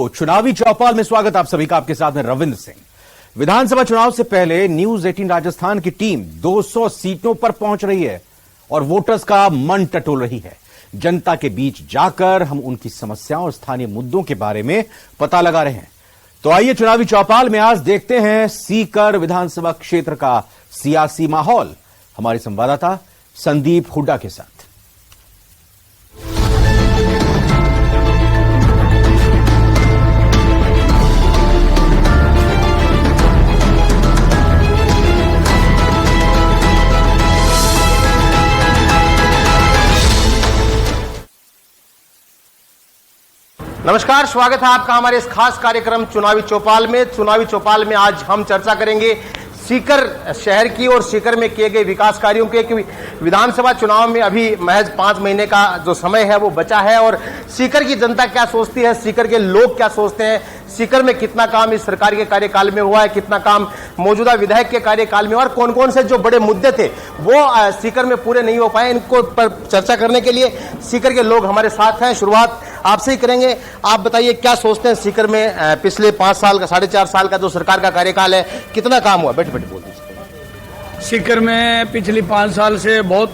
चुनावी चौपाल में स्वागत आप सभी का। आपके साथ में रविंद्र सिंह। विधानसभा चुनाव से पहले न्यूज 18 राजस्थान की टीम 200 सीटों पर पहुंच रही है और वोटर्स का मन टटोल रही है। जनता के बीच जाकर हम उनकी समस्याओं और स्थानीय मुद्दों के बारे में पता लगा रहे हैं। तो आइए चुनावी चौपाल में आज देखते हैं सीकर विधानसभा क्षेत्र का सियासी माहौल हमारे संवाददाता संदीप हुड्डा के साथ। नमस्कार, स्वागत है आपका हमारे इस खास कार्यक्रम चुनावी चौपाल में। चुनावी चौपाल में आज हम चर्चा करेंगे सीकर शहर की और सीकर में किए गए विकास कार्यों के। विधानसभा चुनाव में अभी महज 5 महीने का जो समय है वो बचा है और सीकर की जनता क्या सोचती है, सीकर के लोग क्या सोचते हैं, सीकर में कितना काम इस सरकार के कार्यकाल में हुआ है, कितना काम मौजूदा विधायक के कार्यकाल में, और कौन कौन से जो बड़े मुद्दे थे वो सीकर में पूरे नहीं हो पाए, इनको पर चर्चा करने के लिए सीकर के लोग हमारे साथ हैं। शुरुआत आपसे ही करेंगे। आप बताइए क्या सोचते हैं सीकर में पिछले 5 साल का 4.5 साल का जो सरकार का कार्यकाल है, कितना काम हुआ? बैठे बैठे बोल दीजिए। सीकर में पिछले 5 साल से बहुत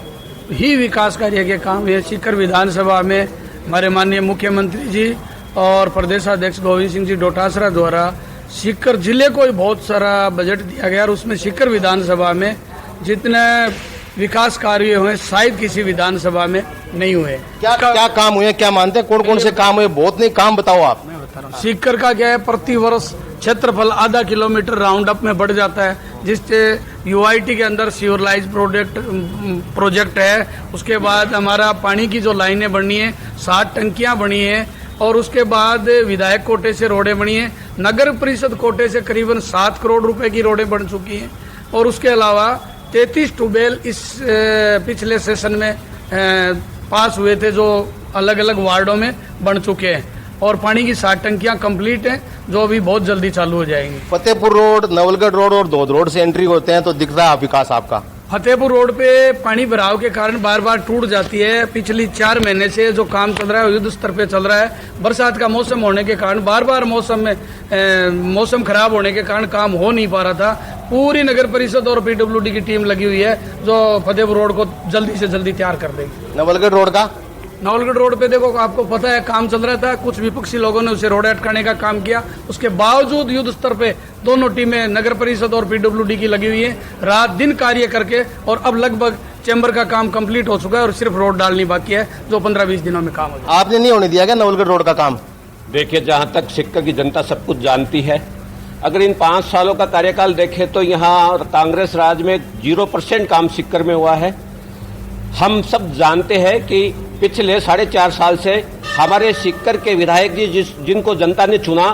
ही विकास कार्य के काम है। सीकर विधानसभा में हमारे माननीय मुख्यमंत्री जी और प्रदेशाध्यक्ष गोविंद सिंह जी डोटासरा द्वारा सीकर जिले को बहुत सारा बजट दिया गया और उसमें सीकर विधानसभा में जितने विकास कार्य हुए शायद किसी विधानसभा में नहीं हुए। क्या काम हुए, क्या मानते हैं, कौन कौन से काम हुए? बहुत नहीं काम बताओ आप। मैं बता रहा हूँ, सीकर का क्या है, प्रति वर्ष क्षेत्रफल आधा किलोमीटर राउंड अप में बढ़ जाता है, जिससे यूआईटी के अंदर सीवरलाइज प्रोजेक्ट है। उसके बाद हमारा पानी की जो लाइनें बनी है, 60 टंकियां बनी है, और उसके बाद विधायक कोटे से रोडें बनी है। नगर परिषद कोटे से करीबन 7 करोड़ रुपए की रोडें बन चुकी हैं, और उसके अलावा 33 ट्यूबवेल इस पिछले सेशन में पास हुए थे जो अलग अलग वार्डों में बन चुके हैं, और पानी की 60 टंकियां कंप्लीट हैं जो अभी बहुत जल्दी चालू हो जाएंगी। फतेहपुर रोड, नवलगढ़ रोड और दौद रोड से एंट्री होते हैं तो दिख रहा है विकास आपका। फतेहपुर रोड पे पानी भराव के कारण बार बार टूट जाती है। पिछली 4 महीने से जो काम चल रहा है युद्ध स्तर पे चल रहा है। बरसात का मौसम होने के कारण बार बार मौसम खराब होने के कारण काम हो नहीं पा रहा था। पूरी नगर परिषद और पीडब्ल्यूडी की टीम लगी हुई है जो फतेहपुर रोड को जल्दी से जल्दी तैयार कर देगी। नवलगढ़ रोड पे देखो, आपको पता है काम चल रहा था, कुछ विपक्षी लोगों ने उसे रोड अटकाने का काम किया। उसके बावजूद युद्ध स्तर पे दोनों टीमें नगर परिषद और पीडब्ल्यूडी की लगी हुई है, रात दिन कार्य करके, और अब लगभग चैम्बर का काम कंप्लीट हो चुका है और सिर्फ रोड डालनी बाकी है जो 15-20 दिनों में काम हो जाएगा। आपने नहीं होने दिया क्या नवलगढ़ रोड का काम? देखिए, जहां तक सीकर की जनता सब कुछ जानती है, अगर इन 5 सालों का कार्यकाल देखें तो यहाँ कांग्रेस राज में 0% काम सीकर में हुआ है। हम सब जानते हैं कि पिछले 4.5 साल से हमारे सीकर के विधायक जी जिनको जनता ने चुना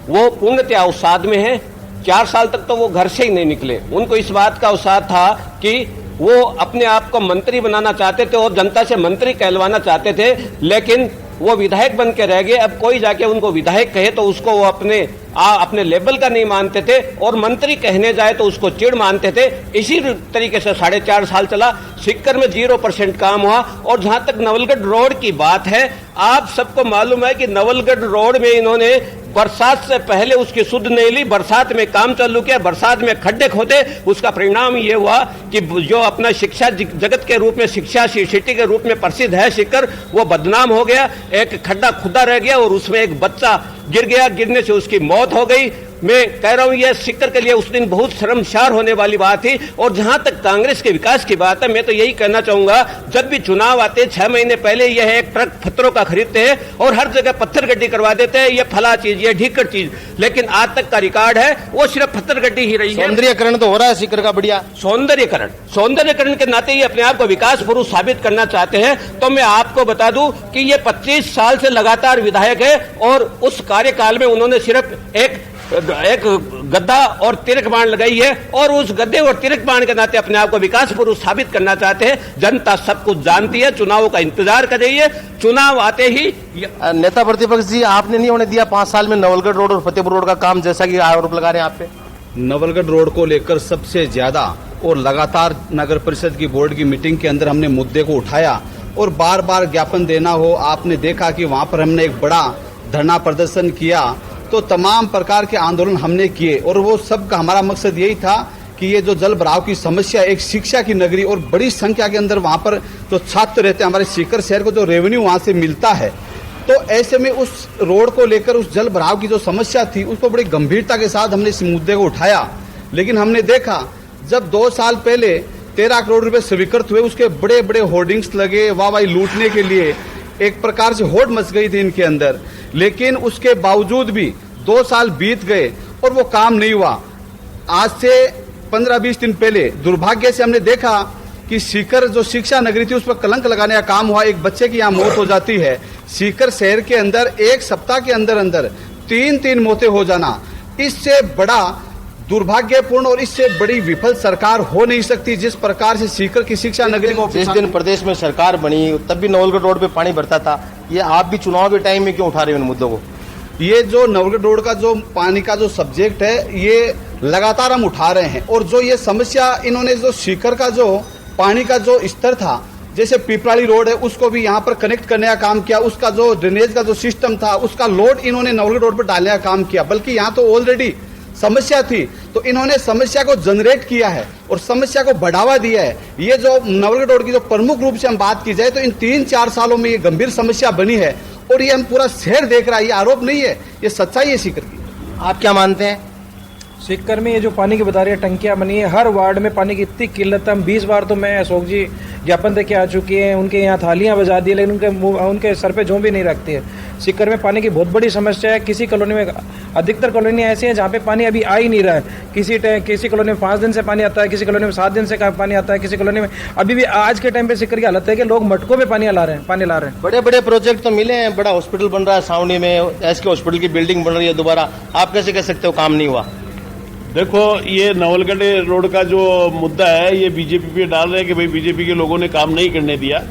वो पूर्णतः अवसाद में है। 4 साल तक तो वो घर से ही नहीं निकले। उनको इस बात का अवसाद था कि वो अपने आप को मंत्री बनाना चाहते थे और जनता से मंत्री कहलवाना चाहते थे, लेकिन वो विधायक बन के रह गए। अब कोई जाके उनको विधायक कहे तो उसको वो अपने लेवल का नहीं मानते थे, और मंत्री कहने जाए तो उसको चिढ़ मानते थे। इसी तरीके से 4.5 साल चला। सीकर में 0% काम हुआ। और जहां तक नवलगढ़ रोड की बात है, आप सबको मालूम है कि नवलगढ़ रोड में इन्होंने बरसात से पहले उसकी सुध नहीं ली, बरसात में काम चालू किया, बरसात में खड्डे खोदे। उसका परिणाम ये हुआ कि जो अपना शिक्षा जगत के रूप में, शिक्षा सिटी के रूप में प्रसिद्ध है सीकर, वो बदनाम हो गया। एक खड्डा खुदा रह गया और उसमें एक बच्चा गिर गया, गिरने से उसकी मौत हो गई। मैं कह रहा हूं यह सीकर के लिए उस दिन बहुत शर्मसार होने वाली बात थी। और जहां तक कांग्रेस के विकास की बात है, मैं तो यही कहना चाहूंगा, जब भी चुनाव आते 6 महीने पहले यह एक ट्रक पत्थरों का खरीदते हैं और हर जगह पत्थर गड्डी करवा देते हैं, ये फला चीज, ये ढीकर चीज, लेकिन आज तक का रिकॉर्ड है वो सिर्फ पत्थर गड्डी ही रही है। सौंदर्यकरण तो हो रहा है सीकर का बढ़िया। सौंदर्यकरण के नाते ही अपने आप को विकास पुरुष साबित करना चाहते हैं। तो मैं आपको बता दूं कि ये 25 साल से लगातार विधायक है और उस कार्यकाल में उन्होंने सिर्फ एक गद्दा और तिरक बाण लगाई है, और उस गद्दे और तिरक बाण के नाते अपने आप को विकास पुरुष साबित करना चाहते हैं। जनता सब कुछ जानती है, चुनावों का इंतजार कर रही है। चुनाव आते ही नेता प्रतिपक्ष जी, आपने नहीं होने दिया 5 साल में नवलगढ़ रोड और फतेहपुर रोड का काम, जैसा कि आरोप लगा रहे हैं आप पे। नवलगढ़ रोड को लेकर सबसे ज्यादा और लगातार नगर परिषद की बोर्ड की मीटिंग के अंदर हमने मुद्दे को उठाया और बार बार ज्ञापन देना हो। आपने देखा कि वहां पर हमने एक बड़ा धरना प्रदर्शन किया तो तमाम प्रकार के आंदोलन हमने किए और वो सब का हमारा मकसद यही था कि ये जो जल भराव की समस्या, एक शिक्षा की नगरी और बड़ी संख्या के अंदर वहां पर जो छात्र रहते हैं, हमारे सीकर शहर को जो रेवेन्यू वहां से मिलता है, तो ऐसे में उस रोड को लेकर, उस जल भराव की जो समस्या थी, उसको बड़ी गंभीरता के साथ हमने इस मुद्दे को उठाया। लेकिन हमने देखा जब 2 साल पहले 13 करोड़ रुपए स्वीकृत हुए, उसके बड़े बड़े होर्डिंग्स लगे, वाहवाही लूटने के लिए एक प्रकार से होड़ मच गई थी इनके अंदर। लेकिन उसके बावजूद भी 2 साल बीत गए और वो काम नहीं हुआ। आज से 15-20 दिन पहले दुर्भाग्य से हमने देखा कि सीकर जो शिक्षा नगरी थी उस पर कलंक लगाने का काम हुआ, एक बच्चे की यहाँ मौत हो जाती है। सीकर शहर के अंदर 1 सप्ताह के अंदर अंदर 3 मौतें हो जाना, इससे बड़ा दुर्भाग्यपूर्ण और इससे बड़ी विफल सरकार हो नहीं सकती। जिस प्रकार से सीकर की शिक्षा नगरी को, जिस दिन प्रदेश में सरकार बनी तब भी नवलगढ़ रोड पे पानी भरता था, ये आप भी चुनाव के टाइम में क्यों उठा रहे हैं उन मुद्दों को? ये जो नवलगढ़ रोड का जो पानी का जो सब्जेक्ट है, ये लगातार हम उठा रहे हैं। और जो ये समस्या इन्होंने जो सीकर का जो पानी का जो स्तर था, जैसे पिपराली रोड है, उसको भी यहाँ पर कनेक्ट करने का काम किया, उसका जो ड्रेनेज का जो सिस्टम था उसका लोड इन्होंने नवलगढ़ रोड पर डालने का काम किया। बल्कि यहाँ तो ऑलरेडी समस्या थी, तो इन्होंने समस्या को जनरेट किया है और समस्या को बढ़ावा दिया है। ये जो नवलगढ़ रोड की जो प्रमुख रूप से हम बात की जाए तो इन 3-4 सालों में ये गंभीर समस्या बनी है और ये हम पूरा शहर देख रहा है। ये आरोप नहीं है, ये सच्चाई है सीकर की। आप क्या मानते हैं? सीकर में ये जो पानी की बता रही है टंकियां बनी है, हर वार्ड में पानी की इतनी किल्लत है। 20 बार तो मैं अशोक जी ज्ञापन दे के आ चुकी हैं, उनके यहाँ थालियां बजा दी, लेकिन उनके सर पे जों भी नहीं रखती है। सीकर में पानी की बहुत बड़ी समस्या है। किसी कॉलोनी में, अधिकतर कॉलोनी ऐसी है जहाँ पे पानी अभी आ ही नहीं रहा है। किसी कॉलोनी में 5 दिन से पानी आता है, किसी कॉलोनी में 7 दिन से पानी आता है, किसी कॉलोनी में अभी भी आज के टाइम पे सीकर की हालत है कि लोग मटकों में पानी ला रहे हैं। बड़े बड़े प्रोजेक्ट तो मिले हैं, बड़ा हॉस्पिटल बन रहा है सावनी में, एसके हॉस्पिटल की बिल्डिंग बन रही है दोबारा, आप कैसे कह सकते हो काम नहीं हुआ? देखो, ये नवलगढ़ रोड का जो मुद्दा है ये बीजेपी पे डाल रहे हैं कि भाई बीजेपी के लोगों ने काम नहीं करने दिया,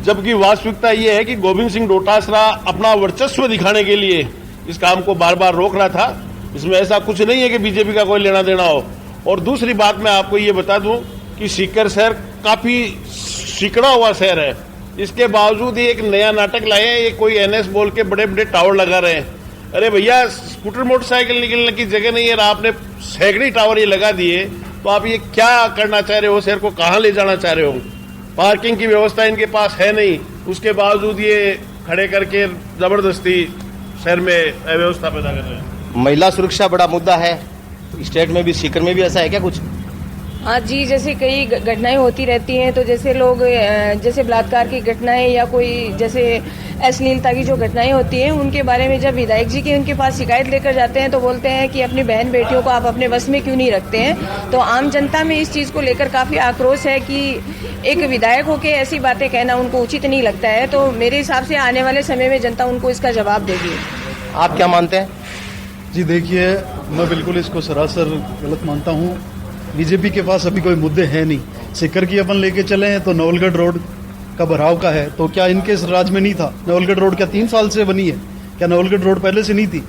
जबकि वास्तविकता ये है कि गोविंद सिंह डोटासरा अपना वर्चस्व दिखाने के लिए इस काम को बार बार रोक रहा था। इसमें ऐसा कुछ नहीं है कि बीजेपी का कोई लेना देना हो। और दूसरी बात मैं आपको ये बता दूं कि सीकर शहर काफी सिकड़ा हुआ शहर है, इसके बावजूद ये एक नया नाटक लाए हैं, ये कोई एनएस बोल के बड़े बड़े टावर लगा रहे हैं। अरे भैया, स्कूटर मोटरसाइकिल निकलने की जगह नहीं है, आपने सैकड़े टावर ये लगा दिए, तो आप ये क्या करना चाह रहे हो? शहर को कहाँ ले जाना चाह रहे हो? पार्किंग की व्यवस्था इनके पास है नहीं, उसके बावजूद ये खड़े करके जबरदस्ती शहर में अव्यवस्था पैदा कर रहे हैं। महिला सुरक्षा बड़ा मुद्दा है, स्टेट में भी, सीकर में भी ऐसा है क्या कुछ? हाँ जी, जैसे कई घटनाएं होती रहती हैं, तो जैसे लोग जैसे बलात्कार की घटनाएं या कोई जैसे अश्लीलता की जो घटनाएं होती हैं, उनके बारे में जब विधायक जी के उनके पास शिकायत लेकर जाते हैं तो बोलते हैं कि अपनी बहन बेटियों को आप अपने बस में क्यों नहीं रखते हैं। तो आम जनता में इस चीज़ को लेकर काफ़ी आक्रोश है कि एक विधायक होकर ऐसी बातें कहना उनको उचित नहीं लगता है। तो मेरे हिसाब से आने वाले समय में जनता उनको इसका जवाब देगी। आप क्या मानते हैं? जी देखिए, मैं बिल्कुल इसको सरासर गलत मानता हूँ। बीजेपी के पास अभी कोई मुद्दे हैं नहीं। सीकर की अपन लेके चले हैं तो नवलगढ़ रोड का भराव का है, तो क्या इनके राज में नहीं था? नवलगढ़ रोड क्या 3 साल से बनी है? क्या नवलगढ़ रोड पहले से नहीं थी?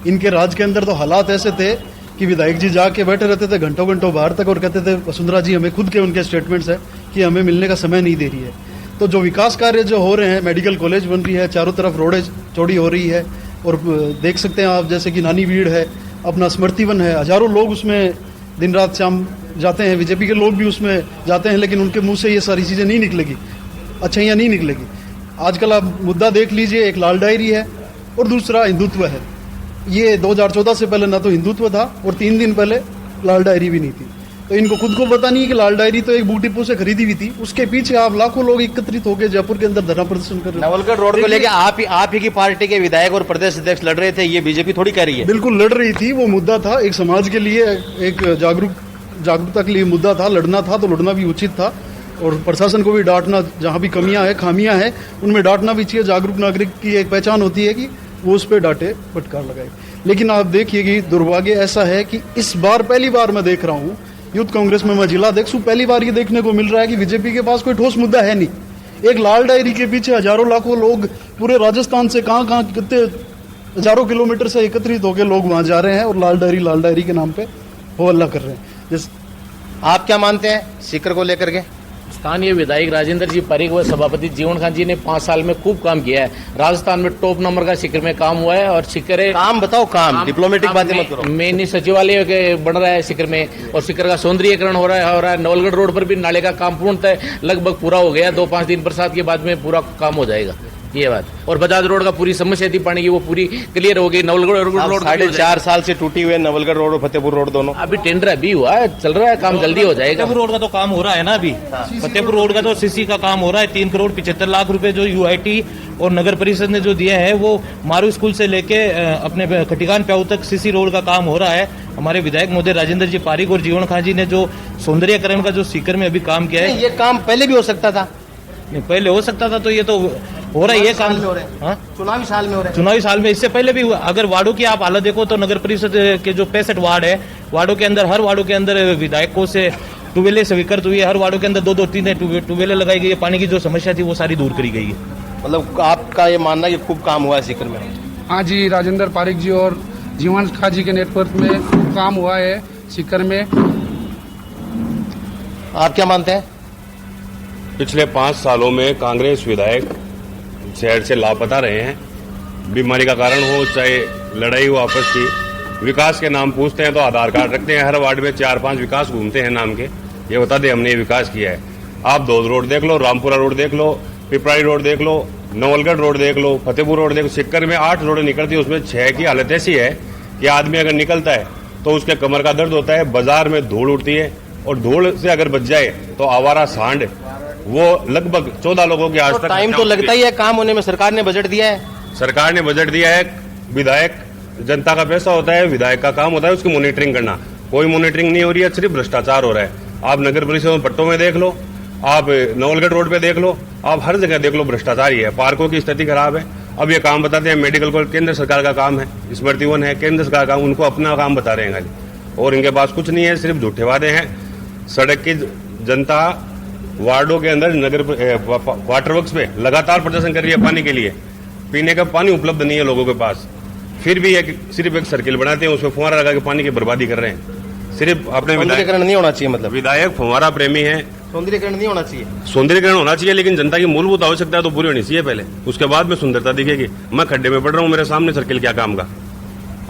इनके राज के अंदर तो हालात ऐसे थे कि विधायक जी जाके बैठे रहते थे घंटों घंटों बाहर तक और कहते थे वसुंधरा जी हमें, खुद के उनके स्टेटमेंट्स है कि हमें मिलने का समय नहीं दे रही है। तो जो विकास कार्य जो हो रहे हैं, मेडिकल कॉलेज बन रही है, चारों तरफ रोडें चौड़ी हो रही है, और देख सकते हैं आप जैसे कि नानी भीड़ है, अपना स्मृति वन है, हजारों लोग उसमें दिन रात शाम जाते हैं, बीजेपी के लोग भी उसमें जाते हैं, लेकिन उनके मुंह से ये सारी चीज़ें नहीं निकलेगी, अच्छाइयाँ नहीं निकलेगी। आजकल आप मुद्दा देख लीजिए, एक लाल डायरी है और दूसरा हिंदुत्व है। ये 2014 से पहले ना तो हिंदुत्व था और 3 दिन पहले लाल डायरी भी नहीं थी। तो इनको खुद को पता नहीं है कि लाल डायरी तो एक बूटीपू से खरीदी हुई थी, उसके पीछे आप लाखों लोग एकत्रित होकर जयपुर के अंदर धरना प्रदर्शन कर रहे हैं। नवलगढ़ रोड को लेकर आप ही की पार्टी के विधायक और प्रदेश अध्यक्ष लड़ रहे थे, ये बीजेपी थोड़ी कह रही है। बिल्कुल लड़ रही थी, वो मुद्दा था एक समाज के लिए, एक जागरूकता के लिए मुद्दा था, लड़ना था तो लड़ना भी उचित था, और प्रशासन को भी डांटना, जहाँ भी कमियां हैं खामियां हैं उनमें डांटना भी चाहिए। जागरूक नागरिक की एक पहचान होती है कि वो उस पर डांटे, फटकार लगाए। लेकिन आप देखिए कि दुर्भाग्य ऐसा है कि इस बार पहली बार मैं देख रहा हूँ, यूथ कांग्रेस में मैं जिला अध्यक्ष हूँ, पहली बार ये देखने को मिल रहा है कि बीजेपी के पास कोई ठोस मुद्दा है नहीं। एक लाल डायरी के पीछे हजारों लाखों लोग पूरे राजस्थान से कहाँ कितने हजारों किलोमीटर से एकत्रित होकर लोग वहां जा रहे हैं और लाल डायरी के नाम पे हो हल्ला कर रहे हैं। आप क्या मानते हैं सीकर को लेकर के? स्थानीय विधायक राजेंद्र जी पारीक व सभापति जीवन खान जी ने 5 साल में खूब काम किया है। राजस्थान में टॉप नंबर का सीकर में काम हुआ है और सीकर काम बताओ, काम डिप्लोमेटिक बातें मत करो। मेन सचिवालय बन रहा है सीकर में और सीकर का सौंदर्यीकरण हो रहा है। नवलगढ़ रोड पर भी नाले का काम पूर्णतः लगभग पूरा हो गया। 2-5 दिन बरसात के बाद में पूरा काम हो जाएगा ये बात। और बजाज रोड का पूरी समस्या थी पानी की, वो पूरी क्लियर हो गई। नवलगढ़ रोड 4.5 साल से टूटी हुई है नवलगढ़ रोड और फतेहपुर रोड दोनों। अभी टेंडर अभी हुआ है, चल रहा है काम, जल्दी हो जाएगा। फतेहपुर रोड का तो काम हो रहा है ना अभी। फतेहपुर रोड का तो सीसी का काम हो रहा है। 3 करोड़ 75 लाख रुपए जो यूआईटी और नगर परिषद ने जो दिया है वो मारू स्कूल से लेके अपने खटिकान प्याऊ तक सीसी रोड का काम हो रहा है। हमारे विधायक महोदय राजेंद्र जी पारीक और जीवन खान जी ने जो सौंदर्यीकरण का जो सीकर में अभी काम किया है, ये काम पहले भी हो सकता था। नहीं, पहले हो सकता था तो ये तो हो रहा है ये काम। चुनावी साल में हो रहा है। चुनावी साल में इससे पहले भी हुआ। अगर वार्डों की आप हालत देखो तो नगर परिषद के जो 65 वार्ड है, वार्डों के अंदर हर वार्डों के अंदर विधायकों से ट्यूबवेलें स्वीकृत हुई है। हर वार्डों के अंदर 2-3 ट्यूबवेलें लगाई गई है। पानी की जो समस्या थी वो सारी दूर करी गई है। मतलब आपका ये मानना है कि खूब काम हुआ है सीकर में? हाँ जी, राजेंद्र पारीक जी और जीवन खान जी के नेतृत्व में खूब काम हुआ है सीकर में। आप क्या मानते हैं? पिछले 5 सालों में कांग्रेस विधायक शहर से लापता रहे हैं। बीमारी का कारण हो चाहे लड़ाई हो आपस की, विकास के नाम पूछते हैं तो आधार कार्ड रखते हैं। हर वार्ड में 4-5 विकास घूमते हैं नाम के, ये बता दे हमने ये विकास किया है। आप दौद रोड देख लो, रामपुरा रोड देख लो, पिपराई रोड देख लो, नवलगढ़ रोड देख लो, फतेहपुर रोड देख लो। सीकर में 8 रोड निकलती है, उसमें 6 की हालत ऐसी है कि आदमी अगर निकलता है तो उसके कमर का दर्द होता है। बाजार में धूल उड़ती है और धूल से अगर बच जाए तो आवारा सांड वो लगभग 14 लोगों की आज तक। टाइम तो लगता ही है काम होने में। सरकार ने बजट दिया है। सरकार ने बजट दिया है। विधायक जनता का पैसा होता है, विधायक का काम होता है उसकी मॉनिटरिंग करना। कोई मॉनिटरिंग नहीं हो रही है, सिर्फ भ्रष्टाचार हो रहा है। आप नगर परिषद पट्टों में देख लो, आप नवलगढ़ रोड पे देख लो, आप हर जगह देख लो, भ्रष्टाचार ही है। पार्कों की स्थिति खराब है। अब ये काम बताते हैं मेडिकल कॉलेज केंद्र सरकार का काम है, स्मृति वन है केंद्र सरकार का, उनको अपना काम बता रहे हैं खाली, और इनके पास कुछ नहीं है, सिर्फ झूठे वादे हैं। सड़क की जनता वार्डों के अंदर नगर वाटर वर्क्स पे लगातार प्रदर्शन कर रही है पानी के लिए। पीने का पानी उपलब्ध नहीं है लोगों के पास, फिर भी सिर्फ एक सर्किल बनाते हैं, उसमें फुहारा लगा के पानी की बर्बादी कर रहे हैं। सिर्फ अपने सौंदर्यीकरण नहीं होना चाहिए। मतलब विधायक फुहारा प्रेमी है, सौंदर्यीकरण नहीं होना चाहिए। सौंदर्यीकरण होना चाहिए, लेकिन जनता की मूलभूत आवश्यकता तो पूरी होनी चाहिए पहले, उसके बाद में सुंदरता दिखेगी। मैं खड्डे में पड़ रहा हूँ, मेरे सामने सर्किल क्या काम का।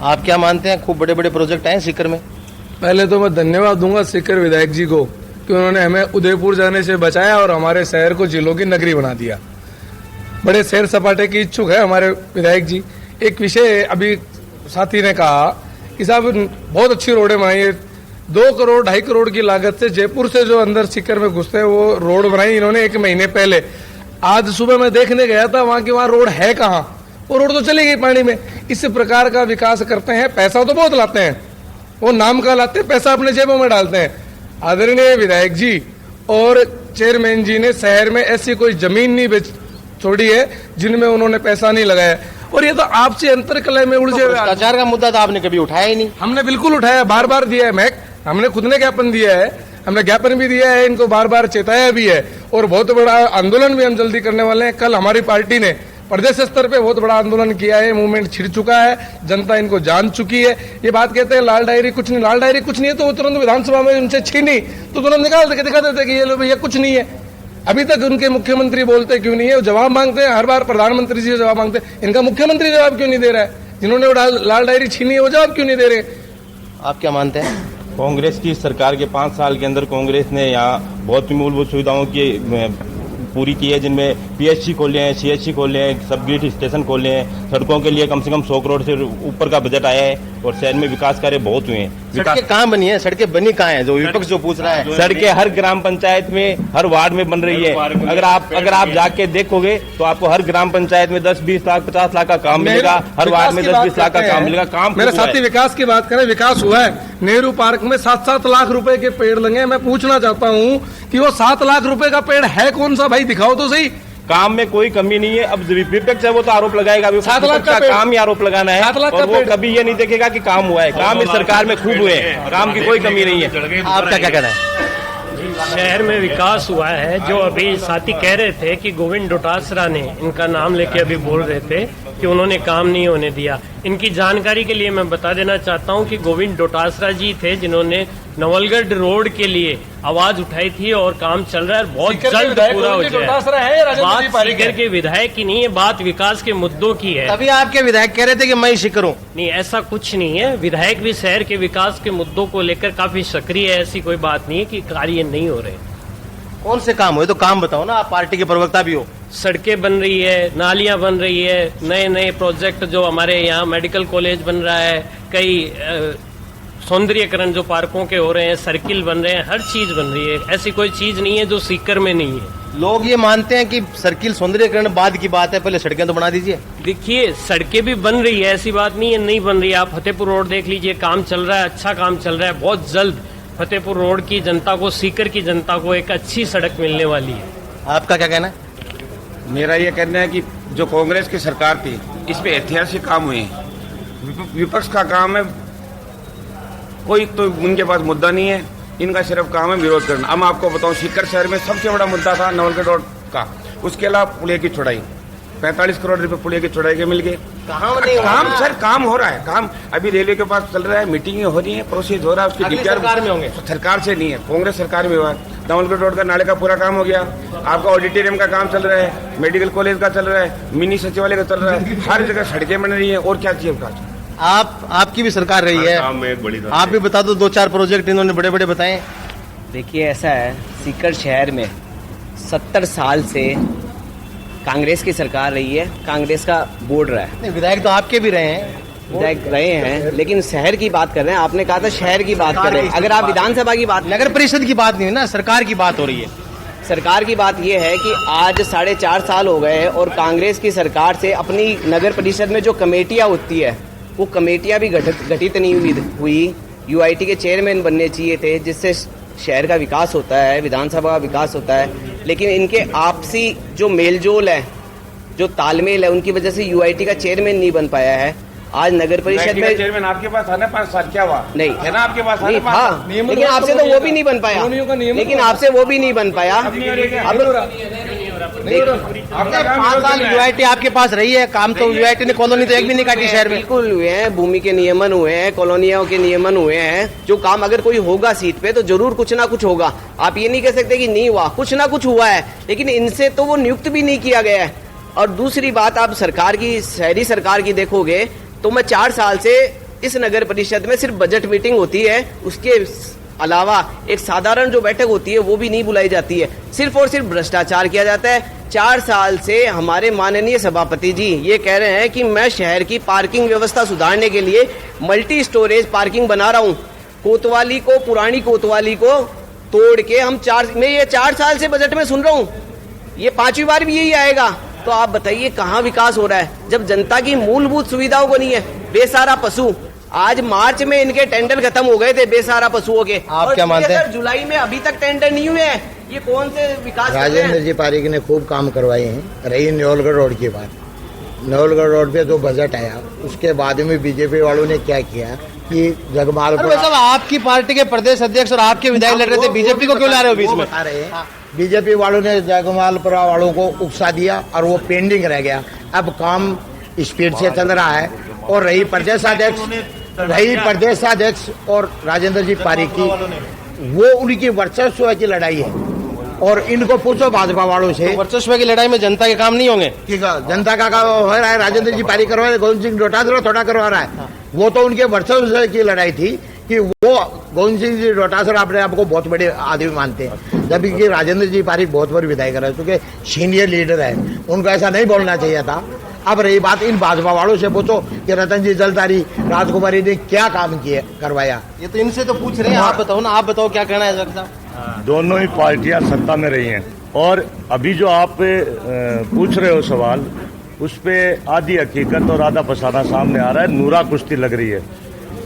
आप क्या मानते हैं? खूब बड़े बड़े प्रोजेक्ट आए सीकर में। पहले तो मैं धन्यवाद दूंगा सीकर विधायक जी को कि उन्होंने हमें उदयपुर जाने से बचाया और हमारे शहर को जिलों की नगरी बना दिया। बड़े सैर सपाटे की इच्छुक है हमारे विधायक जी। एक विषय अभी साथी ने कहा कि साहब बहुत अच्छी रोडें बनाई है, 2 करोड़ 2.5 करोड़ की लागत से जयपुर से जो अंदर सीकर में घुसते हैं वो रोड बनाई इन्होंने 1 महीने पहले। आज सुबह मैं देखने गया था, वहां रोड है कहाँ, वो रोड तो चली गई पानी में। इस प्रकार का विकास करते हैं, पैसा तो बहुत लाते हैं, वो नाम का लाते हैं, पैसा अपने जेबों में डालते हैं। आदरणीय विधायक जी और चेयरमैन जी ने शहर में ऐसी कोई जमीन नहीं छोड़ी है जिनमें उन्होंने पैसा नहीं लगाया। और ये तो आपसी अंतरकलह में उलझे हुए। भ्रष्टाचार का मुद्दा तो आपने कभी उठाया ही नहीं। हमने बिल्कुल उठाया, बार बार दिया है महक, हमने खुद ने ज्ञापन दिया है, हमने ज्ञापन भी दिया है, इनको बार बार चेताया भी है, और बहुत बड़ा आंदोलन भी हम जल्दी करने वाले हैं। कल हमारी पार्टी ने प्रदेश स्तर पे बहुत बड़ा आंदोलन किया है, मूवमेंट छिड़ चुका है, जनता इनको जान चुकी है। ये बात कहते हैं लाल डायरी कुछ नहीं, लाल डायरी कुछ नहीं है तो वो तुरंत विधानसभा में उनसे छीनी तो तुरंत निकाल देके दिखा देते कि ये लो भैया कुछ नहीं है। अभी तक उनके मुख्यमंत्री बोलते क्यों नहीं है, वो जवाब मांगते हैं, हर बार प्रधानमंत्री जी जवाब मांगते हैं, इनका मुख्यमंत्री जवाब क्यों नहीं दे रहा है? जिन्होंने वो लाल डायरी छीनी है वो जवाब क्यों नहीं दे रहे? आप क्या मानते हैं? कांग्रेस की सरकार के 5 साल के अंदर कांग्रेस ने यहाँ बहुत ही मूलभूत सुविधाओं की पूरी की है, जिनमें पीएचसी खोले हैं, सीएचसी खोले हैं, सब ग्रिड स्टेशन खोले हैं। सड़कों के लिए कम से कम 100 करोड़ से ऊपर का बजट आया है और शहर में विकास कार्य बहुत हुए हैं। सड़कें कहाँ बनी है? सड़कें बनी कहाँ है? जो विपक्ष जो पूछ रहा है, सड़कें हर ग्राम पंचायत में, हर वार्ड में बन रही है। अगर आप जाके देखोगे तो आपको हर ग्राम पंचायत में 10-20 लाख 50 लाख का काम मिलेगा, हर वार्ड में 10-20 लाख का काम मिलेगा। काम मेरे साथी विकास की बात करें, विकास हुआ है। नेहरू पार्क में 7-7 लाख रुपए के पेड़ लगे। मैं पूछना चाहता हूँ कि वो 7 लाख रुपए का पेड़ है कौन सा? भाई दिखाओ तो सही। काम में कोई कमी नहीं है। अब विपक्ष है वो तो आरोप लगाएगा, 7 लाख का काम ही आरोप लगाना है, और वो कभी ये नहीं देखेगा कि काम हुआ है। काम इस सरकार में खूब हुए हैं, काम की कोई कमी नहीं है। आपका क्या कहना है? शहर में विकास हुआ है। जो अभी साथी कह रहे थे कि गोविंद डोटासरा ने, इनका नाम लेके अभी बोल रहे थे, कि उन्होंने काम नहीं होने दिया। इनकी जानकारी के लिए मैं बता देना चाहता हूं कि गोविंद डोटासरा जी थे जिन्होंने नवलगढ़ रोड के लिए आवाज उठाई थी और काम चल रहा है, बहुत जल्द पूरा हो जाए। बात सीकर के विधायक की नहीं है, बात विकास के मुद्दों की है। तभी आपके विधायक कह रहे थे कि मैं शिकर हूँ। नहीं, ऐसा कुछ नहीं है। विधायक भी शहर के विकास के मुद्दों को लेकर काफी सक्रिय है, ऐसी कोई बात नहीं है कि कार्य नहीं हो रहे। कौन से काम हुए तो काम बताओ ना, आप पार्टी के प्रवक्ता भी हो। सड़कें बन रही है, नालियां बन रही है, नए नए प्रोजेक्ट जो हमारे यहाँ मेडिकल कॉलेज बन रहा है, कई सौंदर्यकरण जो पार्कों के हो रहे हैं, सर्किल बन रहे हैं, हर चीज बन रही है। ऐसी कोई चीज नहीं है जो सीकर में नहीं है। लोग ये मानते हैं कि सर्किल सौंदर्यकरण बाद की बात है, पहले सड़कें तो बना दीजिए। देखिए, सड़कें भी बन रही है, ऐसी बात नहीं है नहीं बन रही है। आप फतेहपुर रोड देख लीजिए, काम चल रहा है, अच्छा काम चल रहा है। बहुत जल्द फतेहपुर रोड की जनता को, सीकर की जनता को एक अच्छी सड़क मिलने वाली है। आपका क्या कहना है? मेरा ये कहना है कि जो कांग्रेस की सरकार थी इसमें ऐतिहासिक काम हुए हैं। विपक्ष का काम है, कोई तो उनके पास मुद्दा नहीं है, इनका सिर्फ काम है विरोध करना। अब मैं आपको बताऊं, सीकर शहर में सबसे बड़ा मुद्दा था नवलगढ़ रोड का, उसके अलावा पुलिया की चौड़ाई, 45 करोड़ रुपए पुलिया की चौड़ाई के मिल गए। काम सर काम हो रहा है, काम अभी रेलवे के पास चल रहा है, मीटिंगें हो रही है, प्रोसेस हो रहा है, उसकी सरकार में होंगे। सरकार से नहीं है, कांग्रेस सरकार में हुआ है। नवलगढ़ रोड का नाले का पूरा काम हो गया, आपका ऑडिटोरियम का काम चल रहा है, मेडिकल कॉलेज का चल रहा है, मिनी सचिवालय का चल रहा है, हर जगह सड़कें बन रही है। और क्या चाहिए विकास? आपकी भी सरकार रही है, आप भी बता दो 2-4 प्रोजेक्ट इन्होंने बड़े बड़े बताए। देखिए, ऐसा है, सीकर शहर में 70 साल से कांग्रेस की सरकार रही है, कांग्रेस का बोर्ड रहा है। विधायक तो आपके भी रहे हैं, विधायक रहे हैं, लेकिन शहर की बात कर रहे हैं। आपने कहा था शहर की बात कर रहे हैं, अगर आप विधानसभा की बात, नगर परिषद की बात नहीं है ना, सरकार की बात हो रही है। सरकार की बात यह है कि आज 4.5 साल हो गए और कांग्रेस की सरकार से अपनी नगर परिषद में जो कमेटियां होती है वो कमेटियां भी गठित नहीं हुई। यूआईटी के चेयरमैन बनने चाहिए थे, जिससे शहर का विकास होता है, विधानसभा का विकास होता है, लेकिन इनके आपसी जो मेलजोल है, जो तालमेल है, उनकी वजह से यूआईटी का चेयरमैन नहीं बन पाया है। आज नगर परिषद में चेयरमैन आपके पास आना 5 साल क्या हुआ? नहीं है ना, आपके पास नहीं था, लेकिन आपसे तो वो भी नहीं बन पाया, लेकिन आपसे वो भी नहीं बन पाया। आपने 5 साल यूआईटी आपके पास रही है, काम तो यूआईटी ने कॉलोनी तो एक भी नहीं काटी शहर में। बिल्कुल हुए हैं, भूमि के नियमन हुए हैं, कॉलोनियों के नियमन हुए हैं। जो काम अगर कोई होगा सीट पे तो जरूर कुछ ना कुछ होगा। आप ये नहीं कह सकते कि नहीं हुआ, कुछ ना कुछ हुआ है, लेकिन इनसे तो वो नियुक्त भी नहीं किया गया है। और दूसरी बात, आप सरकार की, शहरी सरकार की देखोगे तो मैं 4 साल से इस नगर परिषद में सिर्फ बजट मीटिंग होती है, उसके अलावा एक साधारण जो बैठक होती है वो भी नहीं बुलाई जाती है। सिर्फ और सिर्फ भ्रष्टाचार किया जाता है। 4 साल से हमारे माननीय सभापति जी ये कह रहे हैं कि मैं शहर की पार्किंग व्यवस्था सुधारने के लिए मल्टी स्टोरेज पार्किंग बना रहा हूँ। कोतवाली को, पुरानी कोतवाली को तोड़ के मैं ये 4 साल से बजट में सुन रहा हूँ, ये 5वीं बार भी यही आएगा। तो आप बताइए कहाँ विकास हो रहा है जब जनता की मूलभूत सुविधाओं को नहीं है। बेसहारा पशु, आज मार्च में इनके टेंडर खत्म हो गए थे बेसहारा पशुओं के। आप क्या मानते हैं? जुलाई में अभी तक टेंडर नहीं हुए हैं। ये कौन से विकास? राजेंद्र जी पारिक ने खूब काम करवाए हैं। रही नवलगढ़ रोड की बात, नवलगढ़ रोड पे जो बजट आया उसके बाद में बीजेपी वालों ने क्या किया कि जगमालपुरा, आपकी पार्टी के प्रदेश अध्यक्ष और आपके विधायक लड़ रहे थे, बीजेपी को क्यों ला रहे हो बीच में? आ रहे हैं, बीजेपी वालों ने जगमालपुरा वालों को उकसा दिया और वो पेंडिंग रह गया। अब काम स्पीड से चल रहा है। और रही प्रदेशाध्यक्ष और राजेंद्र जी पारिक की, वो उनकी वर्चस्व की लड़ाई है। और इनको पूछो भाजपा वालों से, तो वर्चस्व की लड़ाई में जनता के काम नहीं होंगे? ठीक है, जनता का काम हो रहा है, राजेंद्र जी पारिक करवा रहे, गोविंद सिंह डोटासरा थोड़ा करवा रहा है। वो तो उनके वर्चस्व की लड़ाई थी कि वो गोविंद सिंह जी डोटासरा अपने आपको बहुत बड़े आदमी मानते हैं, जबकि राजेंद्र जी पारिक बहुत बड़े विधायक रहे, क्योंकि सीनियर लीडर है, उनको ऐसा नहीं बोलना चाहिए था। अब रही बात इन भाजपा वालों से पूछो कि रतन जी जलदारी, राजकुमारी ने क्या काम किए करवाया। ये तो इनसे तो पूछ रहे हैं, आप बताओ ना, आप बताओ क्या कहना है साहब? दोनों ही पार्टियां सत्ता में रही हैं और अभी जो आप पूछ रहे हो सवाल, उस पे आधी हकीकत और आधा फसाना सामने आ रहा है। नूरा कुश्ती लग रही है।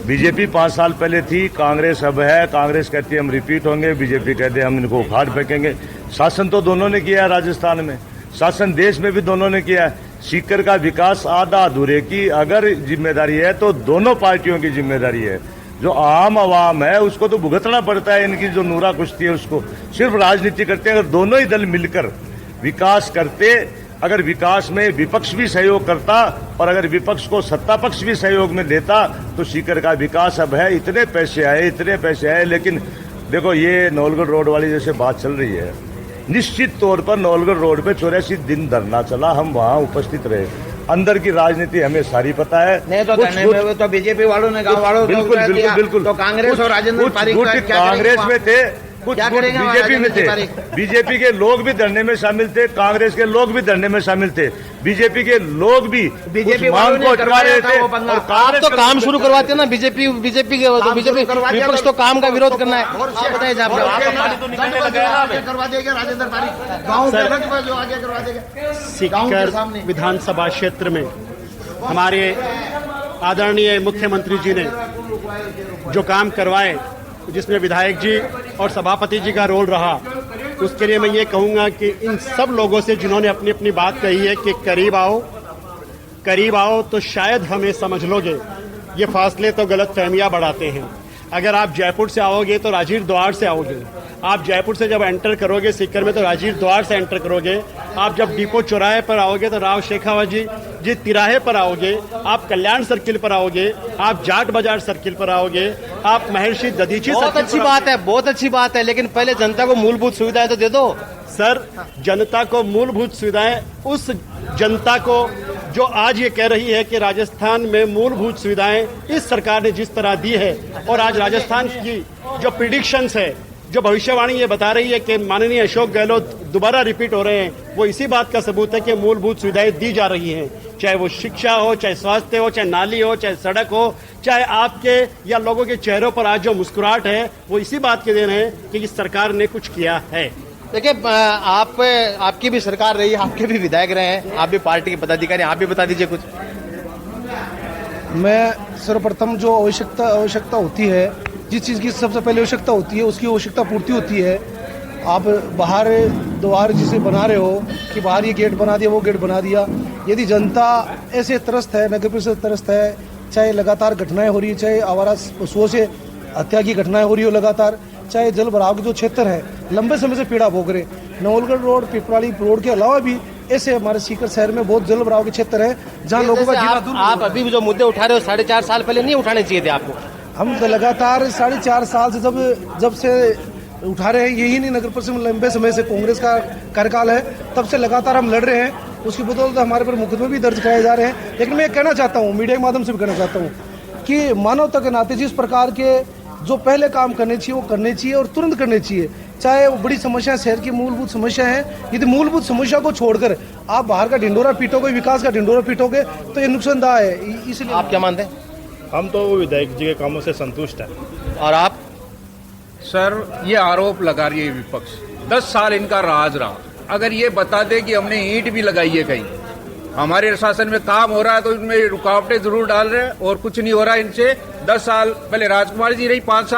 बीजेपी 5 साल पहले थी, कांग्रेस अब है। कांग्रेस कहती है हम रिपीट होंगे, बीजेपी कहते हैं हम इनको उखाड़ फेंकेंगे। शासन तो दोनों ने किया है, राजस्थान में शासन देश में भी दोनों ने किया है। सीकर का विकास आधा अधूरे की अगर जिम्मेदारी है तो दोनों पार्टियों की जिम्मेदारी है। जो आम आवाम है उसको तो भुगतना पड़ता है। इनकी जो नूरा कुश्ती है उसको सिर्फ राजनीति करते हैं। अगर दोनों ही दल मिलकर विकास करते अगर विकास में विपक्ष भी सहयोग करता और अगर विपक्ष को सत्ता पक्ष भी सहयोग में देता तो सीकर का विकास अब है। इतने पैसे आए, लेकिन देखो ये नवलगढ़ रोड वाली जैसे बात चल रही है, निश्चित तौर पर नवलगढ़ रोड पे 84 दिन धरना चला, हम वहां उपस्थित रहे। अंदर की राजनीति हमें सारी पता है। नहीं तो धरने में तो बीजेपी वालों ने, गांव वालों ने बिल्कुल तो कांग्रेस और राजेंद्र पारीक कांग्रेस में थे, कुछ बीजेपी में थे। बीजेपी के लोग भी धरने में शामिल थे, कांग्रेस के लोग भी धरने में शामिल थे। बीजेपी के लोग भी बीजेपी मांग को हटवा रहे थे। आप तो काम शुरू करवाते हैं ना, बीजेपी विपक्ष तो काम का विरोध करना है। करवा देगा राजेंद्र पारीक, गाँव जो आगे करवा देगा। सीकर विधानसभा क्षेत्र में हमारे आदरणीय मुख्यमंत्री जी ने जो काम करवाए, जिसमें विधायक जी और सभापति जी का रोल रहा, उसके लिए मैं ये कहूँगा कि इन सब लोगों से जिन्होंने अपनी अपनी बात कही है कि करीब आओ तो शायद हमें समझ लोगे, ये फासले तो गलत फहमियाँ बढ़ाते हैं। अगर आप जयपुर से आओगे तो राजीव द्वार से आओगे, आप जयपुर से जब एंटर करोगे सीकर में तो राजीव द्वार से एंटर करोगे, आप जब डिपो चौराहे पर आओगे तो राव शेखावत जी तिराहे पर आओगे, आप कल्याण सर्किल पर आओगे, आप जाट बाजार सर्किल पर आओगे, आप महर्षि दधीची। बहुत अच्छी बात है, लेकिन पहले जनता को मूलभूत सुविधाएं तो दे दो। सर, जनता को मूलभूत सुविधाएं, उस जनता को जो आज ये कह रही है कि राजस्थान में मूलभूत सुविधाएं इस सरकार ने जिस तरह दी है, और आज राजस्थान की जो प्रिडिक्शंस है, जो भविष्यवाणी ये बता रही है कि माननीय अशोक गहलोत दोबारा रिपीट हो रहे हैं, वो इसी बात का सबूत है कि मूलभूत सुविधाएं दी जा रही हैं। चाहे वो शिक्षा हो, चाहे स्वास्थ्य हो, चाहे नाली हो, चाहे सड़क हो, चाहे आपके या लोगों के चेहरों पर आज जो मुस्कुराहट है, वो इसी बात के देन है कि इस सरकार ने कुछ किया है। देखिए, आपकी भी सरकार रही है, आपके भी विधायक रहे हैं, आप भी पार्टी के पदाधिकारी, आप भी बता दीजिए कुछ। मैं सर्वप्रथम जो आवश्यकता होती है, जिस चीज़ की सबसे पहले आवश्यकता होती है, उसकी आवश्यकता पूर्ति होती है। आप बाहर द्वार जिसे बना रहे हो कि बाहर ये गेट बना दिया, वो गेट बना दिया, यदि जनता ऐसे त्रस्त है, नगर परिषद त्रस्त है, चाहे लगातार घटनाएं हो रही है, चाहे आवारा पशुओं से हत्या की घटनाएं हो रही हो लगातार, चाहे जल भराव के जो क्षेत्र है लंबे समय से पीड़ा भोग रहे, नवलगढ़ रोड, पिपराली रोड के अलावा भी ऐसे हमारे सीकर शहर में बहुत जल भराव के क्षेत्र है जहाँ लोगों का जीना दूर। आप अभी भी जो मुद्दे उठा रहे हो 4.5 साल पहले नहीं उठाने चाहिए थे आपको। हम लगातार 4.5 साल से जब से उठा रहे हैं, यही नहीं नगर परिषद में लंबे समय से कांग्रेस का कार्यकाल है, तब से लगातार हम लड़ रहे हैं। उसकी बदौलत हमारे पर मुकदमे भी दर्ज कराए जा रहे हैं। लेकिन मैं कहना चाहता हूँ, मीडिया के माध्यम से भी कहना चाहता हूँ कि मानवता के नाते जिस प्रकार के जो पहले काम करने चाहिए वो करने चाहिए और तुरंत करने चाहिए। चाहे वो बड़ी समस्या शहर की मूलभूत समस्या है, यदि मूलभूत समस्या को छोड़कर आप बाहर का ढिंडोरा पीटोगे, विकास का ढिंडोरा पीटोगे तो ये नुकसानदाह है। इसलिए आप क्या मानते हैं? हम तो विधायक जी के कामों से संतुष्ट हैं। और आप? सर, ये आरोप लगा रही है विपक्ष, 10 साल इनका राज रहा। अगर ये बता दे कि हमने ईंट भी लगाई है कहीं, हमारे शासन में काम हो रहा है तो इनमें रुकावटें जरूर डाल रहे हैं और कुछ नहीं हो रहा इनसे। 10 साल पहले राजकुमार जी रही, 5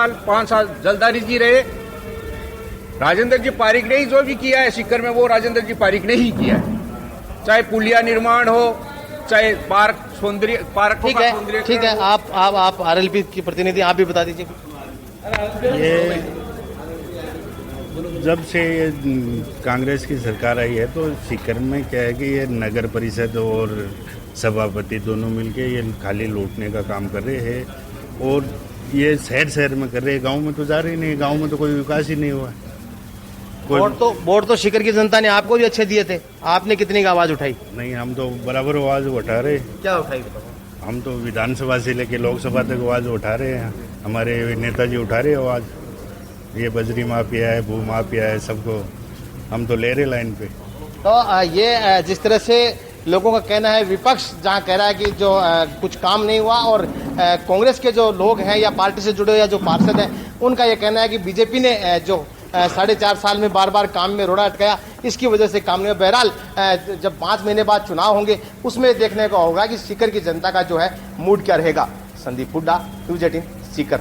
साल जलदारी जी रहे, राजेंद्र जी पारीक ने ही जो भी किया है सीकर में वो राजेंद्र जी पारीक ने ही किया है। चाहे पुलिया निर्माण हो, चाहे पार्क पार्क। ठीक है, आप आरएलपी की प्रतिनिधि, आप भी बता दीजिए। ये जब से कांग्रेस की सरकार आई है तो सीकर में क्या है कि ये नगर परिषद और सभापति दोनों मिलके ये खाली लूटने का काम कर रहे हैं, और ये शहर में कर रहे हैं, गांव में तो जा रहे नहीं, गांव में तो कोई विकास ही नहीं हुआ। वोट तो सीकर की जनता ने आपको भी अच्छे दिए थे, आपने कितनी आवाज उठाई? नहीं, हम तो बराबर आवाज उठा रहे। क्या उठाई? हम तो विधानसभा से लेके लोकसभा तक आवाज उठा रहे हैं, हमारे नेताजी उठा रहे आवाज। ये बजरी माफिया है, भू माफिया है, सबको हम तो ले रहे लाइन पे। तो ये जिस तरह से लोगों का कहना है, विपक्ष जहां कह रहा है कि जो कुछ काम नहीं हुआ, और कांग्रेस के जो लोग हैं या पार्टी से जुड़े या जो पार्षद हैं उनका ये कहना है कि बीजेपी ने जो 4.5 साल में बार काम में रोड़ा अटकाया, इसकी वजह से काम नहीं हुआ। बहरहाल जब 5 महीने बाद चुनाव होंगे उसमें देखने को होगा कि सीकर की जनता का जो है मूड क्या रहेगा। संदीप हुड्डा, न्यूज़ 18 सीकर।